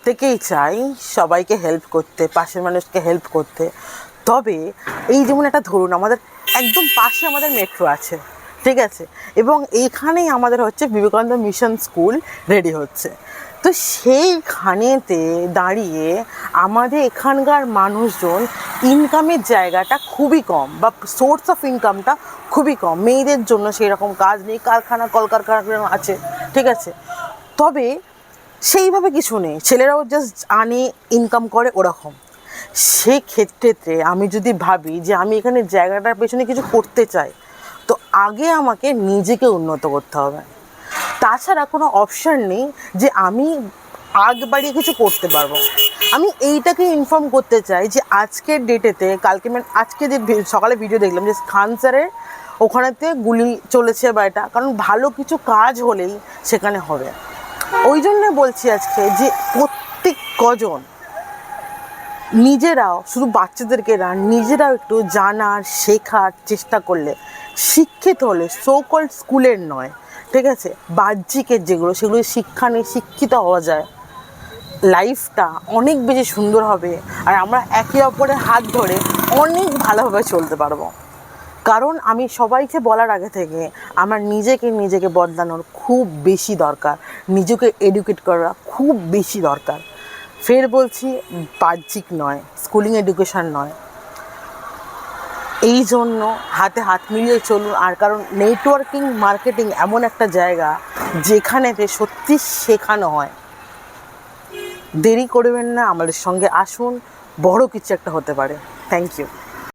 প্রত্যেকেই চাই সবাইকে হেল্প করতে, পাশের মানুষকে হেল্প করতে। তবে এই যেমন একটা ধরুন, আমাদের একদম পাশে আমাদের মেট্রো আছে, ঠিক আছে, এবং এইখানেই আমাদের হচ্ছে বিবেকানন্দ মিশন স্কুল রেডি হচ্ছে। তো সেইখানেতে দাঁড়িয়ে আমাদের এখানকার মানুষজন ইনকামের জায়গাটা খুবই কম, বা সোর্স অফ ইনকামটা খুবই কম। মেয়েদের জন্য সেই রকম কাজ নেই, কারখানা কলকারখানা আছে, ঠিক আছে, তবে সেইভাবে কিছু নেই, ছেলেরাও জাস্ট আনে ইনকাম করে ওরকম। সেক্ষেত্রে আমি যদি ভাবি যে আমি এখানে জায়গাটার পেছনে কিছু করতে চাই, তো আগে আমাকে নিজেকে উন্নত করতে হবে। তাছাড়া কোনো অপশান নেই যে আমি আগ বাড়িয়ে কিছু করতে পারবো। আমি এইটাকে ইনফর্ম করতে চাই যে আজকের ডেটেতে, কালকে আজকে যে সকালে ভিডিও দেখলাম যে খান স্যারের ওখানেতে গুলি চলেছে বা এটা, কারণ ভালো কিছু কাজ হলেই সেখানে হবে। ওই জন্য বলছি আজকে যে প্রত্যেক কজন নিজেরাও, শুধু বাচ্চাদেরকে না, নিজেরাও একটু জানার শেখার চেষ্টা করলে, শিক্ষিত হলে, সো কল্ড স্কুলের নয়, ঠিক আছে, বাহ্যিকের যেগুলো, সেগুলো শিক্ষা নিয়ে শিক্ষিত হওয়া যায়, লাইফটা অনেক বেশি সুন্দর হবে। আর আমরা একে অপরের হাত ধরে অনেক ভালোভাবে চলতে পারবো। কারণ আমি সবাইকে বলার আগে থেকে আমার নিজেকে বদলানোর খুব বেশি দরকার, নিজেকে এডুকেট করা খুব বেশি দরকার। ফের বলছি, বাহ্যিক নয়, স্কুলিং এডুকেশান নয়। এই জন্য হাতে হাত মিলিয়ে চলুন। আর কারণ নেটওয়ার্কিং মার্কেটিং এমন একটা জায়গা যেখানেতে সত্যি শেখানো হয়। দেরি করবেন না, আমাদের সঙ্গে আসুন, বড় কিছু একটা হতে পারে। Thank you.